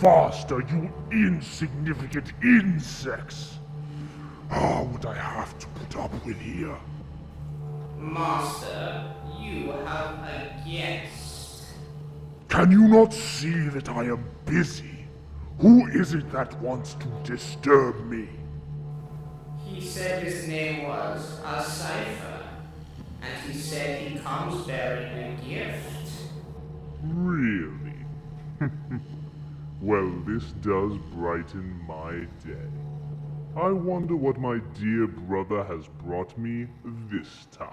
Faster, you insignificant insects! How would I have to put up with here? Master, you have a guest. Can you not see that I am busy? Who is it that wants to disturb me? He said his name was a Cypher, and he said he comes bearing a gift. Really? Well, this does brighten my day. I wonder what my dear brother has brought me this time.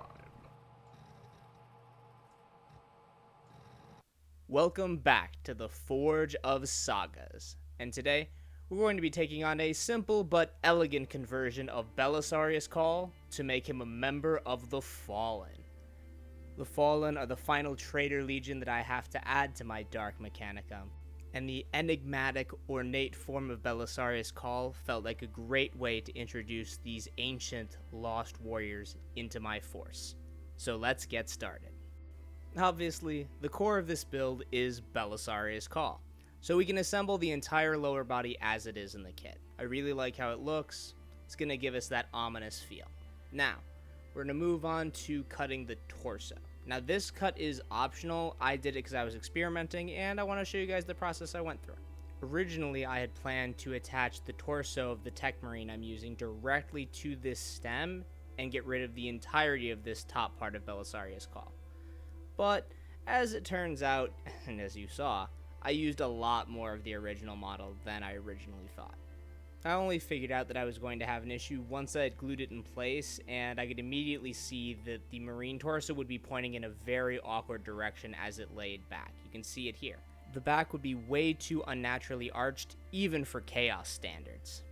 Welcome back to the Forge of Sagas, and today we're going to be taking on a simple but elegant conversion of Belisarius Cawl to make him a member of the Fallen. The Fallen are the final traitor legion that I have to add to my dark Mechanicum, and the enigmatic, ornate form of Belisarius Cawl felt like a great way to introduce these ancient, lost warriors into my force. So let's get started. Obviously, the core of this build is Belisarius Cawl, so we can assemble the entire lower body as it is in the kit. I really like how it looks. It's going to give us that ominous feel. Now, we're going to move on to cutting the torso. Now, this cut is optional. I did it because I was experimenting, and I want to show you guys the process I went through. Originally, I had planned to attach the torso of the techmarine I'm using directly to this stem and get rid of the entirety of this top part of Belisarius Cawl. But, as it turns out, and as you saw, I used a lot more of the original model than I originally thought. I only figured out that I was going to have an issue once I had glued it in place, and I could immediately see that the marine torso would be pointing in a very awkward direction as it laid back. You can see it here. The back would be way too unnaturally arched, even for Chaos standards.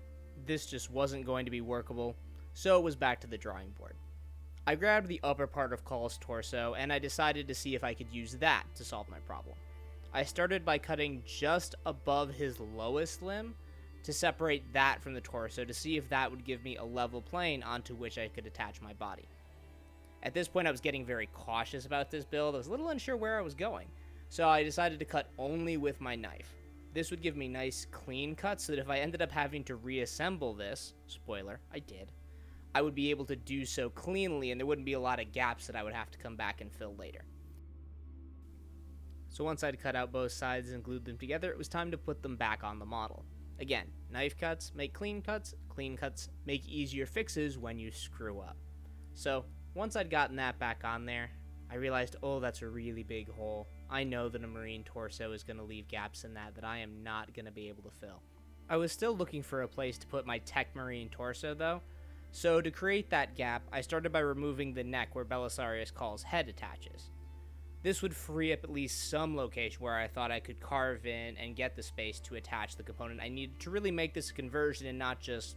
This just wasn't going to be workable, so it was back to the drawing board. I grabbed the upper part of Call's torso, and I decided to see if I could use that to solve my problem. I started by cutting just above his lowest limb to separate that from the torso to see if that would give me a level plane onto which I could attach my body. At this point, I was getting very cautious about this build. I was a little unsure where I was going, so I decided to cut only with my knife. This would give me nice clean cuts so that if I ended up having to reassemble this, spoiler, I did, I would be able to do so cleanly, and there wouldn't be a lot of gaps that I would have to come back and fill later. So once I'd cut out both sides and glued them together, it was time to put them back on the model. Again, knife cuts make clean cuts make easier fixes when you screw up. So once I'd gotten that back on there, I realized, oh, that's a really big hole. I know that a marine torso is going to leave gaps in that I am not going to be able to fill. I was still looking for a place to put my techmarine torso though, so to create that gap, I started by removing the neck where Belisarius Call's head attaches. This would free up at least some location where I thought I could carve in and get the space to attach the component I needed to really make this a conversion and not just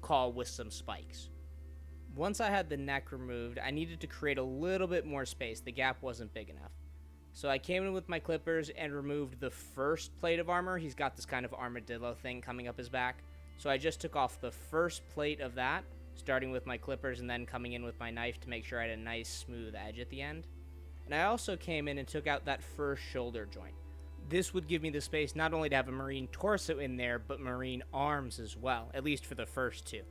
Cawl with some spikes. Once I had the neck removed, I needed to create a little bit more space. The gap wasn't big enough. So I came in with my clippers and removed the first plate of armor. He's got this kind of armadillo thing coming up his back. So I just took off the first plate of that, starting with my clippers and then coming in with my knife to make sure I had a nice smooth edge at the end. And I also came in and took out that first shoulder joint. This would give me the space not only to have a marine torso in there, but marine arms as well, at least for the first two.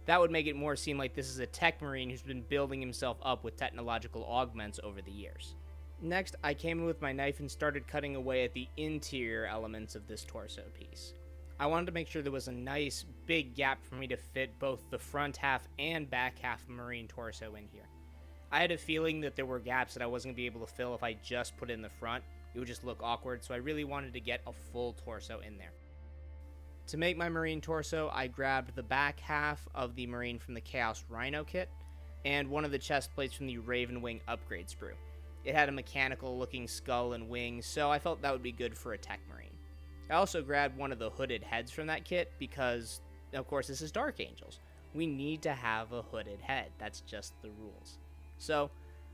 That would make it more seem like this is a tech marine who's been building himself up with technological augments over the years. Next, I came in with my knife and started cutting away at the interior elements of this torso piece. I wanted to make sure there was a nice big gap for me to fit both the front half and back half of marine torso in here. I had a feeling that there were gaps that I wasn't going to be able to fill if I just put in the front. It would just look awkward, so I really wanted to get a full torso in there. To make my marine torso, I grabbed the back half of the marine from the Chaos Rhino kit and one of the chest plates from the Raven Wing upgrade sprue. It had a mechanical looking skull and wings, so I felt that would be good for a tech marine. I also grabbed one of the hooded heads from that kit because, of course, this is Dark Angels. We need to have a hooded head. That's just the rules. So,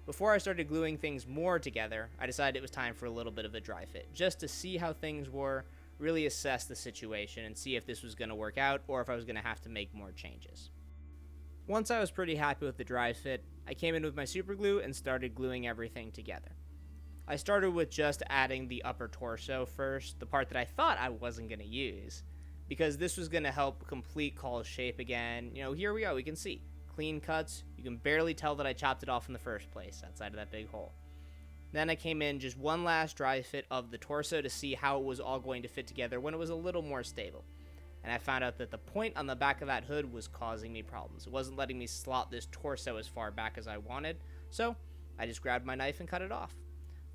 before I started gluing things more together, I decided it was time for a little bit of a dry fit, just to see how things were, really assess the situation, and see if this was going to work out or if I was going to have to make more changes. Once I was pretty happy with the dry fit, I came in with my super glue and started gluing everything together. I started with just adding the upper torso first, the part that I thought I wasn't going to use, because this was going to help complete Call's shape again. Here we go, we can see. Clean cuts, you can barely tell that I chopped it off in the first place, outside of that big hole. Then I came in just one last dry fit of the torso to see how it was all going to fit together when it was a little more stable. And I found out that the point on the back of that hood was causing me problems. It wasn't letting me slot this torso as far back as I wanted, so I just grabbed my knife and cut it off.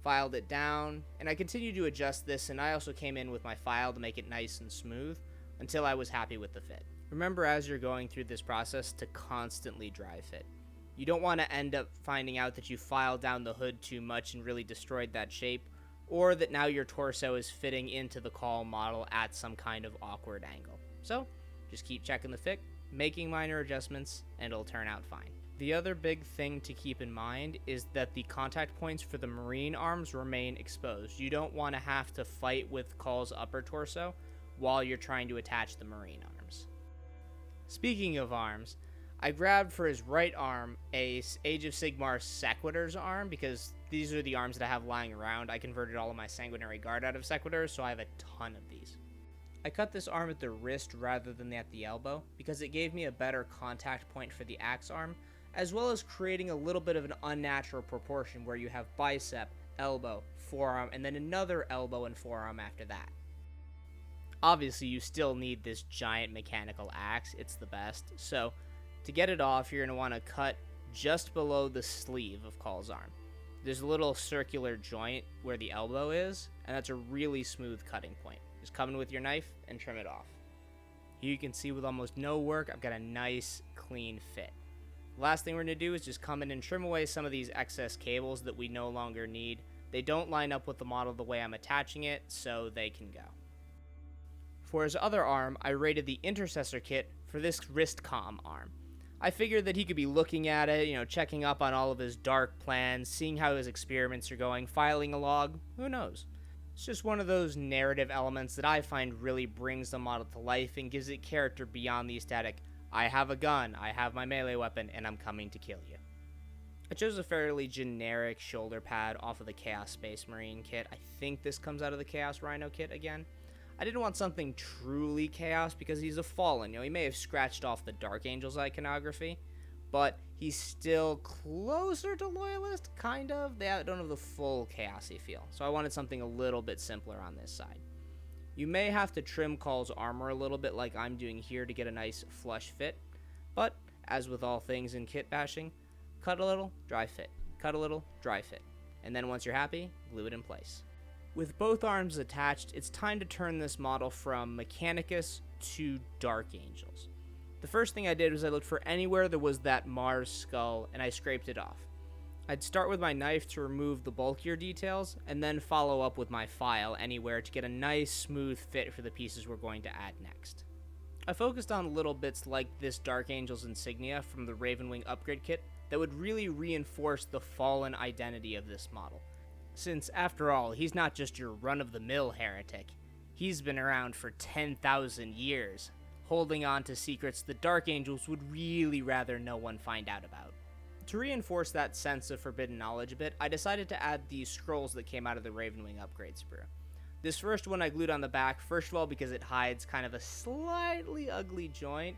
Filed it down, and I continued to adjust this, and I also came in with my file to make it nice and smooth until I was happy with the fit. Remember, as you're going through this process, to constantly dry fit. You don't want to end up finding out that you filed down the hood too much and really destroyed that shape, or that now your torso is fitting into the Cawl model at some kind of awkward angle. So, just keep checking the fit, making minor adjustments, and it'll turn out fine. The other big thing to keep in mind is that the contact points for the marine arms remain exposed. You don't want to have to fight with Call's upper torso while you're trying to attach the marine arms. Speaking of arms, I grabbed for his right arm a Age of Sigmar Sequitur's arm, because these are the arms that I have lying around. I converted all of my Sanguinary Guard out of Sequiturs, so I have a ton of these. I cut this arm at the wrist rather than at the elbow, because it gave me a better contact point for the axe arm, as well as creating a little bit of an unnatural proportion where you have bicep, elbow, forearm, and then another elbow and forearm after that. Obviously, you still need this giant mechanical axe, it's the best, so to get it off, you're going to want to cut just below the sleeve of Call's arm. There's a little circular joint where the elbow is, and that's a really smooth cutting point. Just come in with your knife and trim it off. Here you can see with almost no work, I've got a nice, clean fit. The last thing we're going to do is just come in and trim away some of these excess cables that we no longer need. They don't line up with the model the way I'm attaching it, so they can go. For his other arm, I rated the Intercessor kit for this wrist comm arm. I figured that he could be looking at it, checking up on all of his dark plans, seeing how his experiments are going, filing a log, who knows. It's just one of those narrative elements that I find really brings the model to life and gives it character beyond the static, I have a gun, I have my melee weapon, and I'm coming to kill you. I chose a fairly generic shoulder pad off of the Chaos Space Marine kit. I think this comes out of the Chaos Rhino kit again. I didn't want something truly chaos because he's a fallen. He may have scratched off the Dark Angel's iconography, but he's still closer to loyalist, kind of. They don't have the full chaosy feel, so I wanted something a little bit simpler on this side. You may have to trim Call's armor a little bit like I'm doing here to get a nice flush fit, but as with all things in kit bashing, cut a little, dry fit, cut a little, dry fit, and then once you're happy, glue it in place. With both arms attached, it's time to turn this model from Mechanicus to Dark Angels. The first thing I did was I looked for anywhere there was that Mars skull, and I scraped it off. I'd start with my knife to remove the bulkier details, and then follow up with my file anywhere to get a nice smooth fit for the pieces we're going to add next. I focused on little bits like this Dark Angel's insignia from the Ravenwing upgrade kit that would really reinforce the fallen identity of this model. Since, after all, he's not just your run-of-the-mill heretic. He's been around for 10,000 years, holding on to secrets the Dark Angels would really rather no one find out about. To reinforce that sense of forbidden knowledge a bit, I decided to add these scrolls that came out of the Ravenwing upgrade sprue. This first one I glued on the back, first of all because it hides kind of a slightly ugly joint,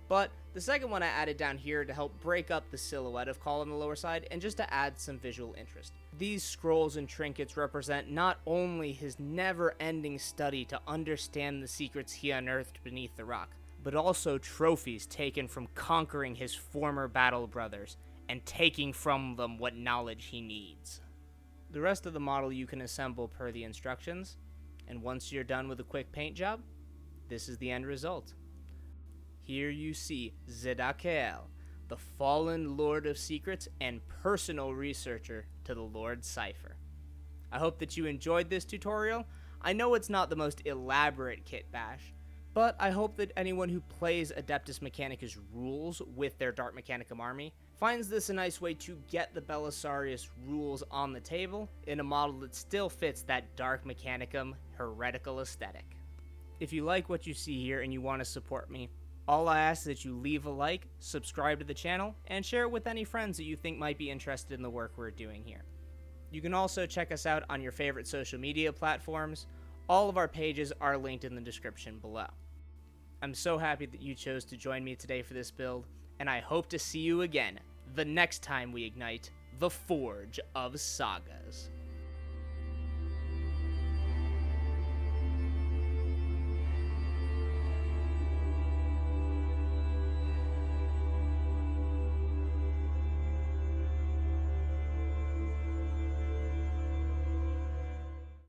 but the second one I added down here to help break up the silhouette of Cawl on the lower side and just to add some visual interest. These scrolls and trinkets represent not only his never-ending study to understand the secrets he unearthed beneath the rock, but also trophies taken from conquering his former battle brothers and taking from them what knowledge he needs. The rest of the model you can assemble per the instructions, and once you're done with a quick paint job, this is the end result. Here you see Zedakael, the fallen Lord of Secrets and personal researcher to the Lord Cypher. I hope that you enjoyed this tutorial. I know it's not the most elaborate kit bash, but I hope that anyone who plays Adeptus Mechanicus rules with their Dark Mechanicum army finds this a nice way to get the Belisarius rules on the table in a model that still fits that Dark Mechanicum heretical aesthetic. If you like what you see here and you want to support me, all I ask is that you leave a like, subscribe to the channel, and share it with any friends that you think might be interested in the work we're doing here. You You can also check us out on your favorite social media platforms. All of our pages are linked in the description below. I'm so happy that you chose to join me today for this build, and I hope to see you again the next time we ignite the Forge of Sagas.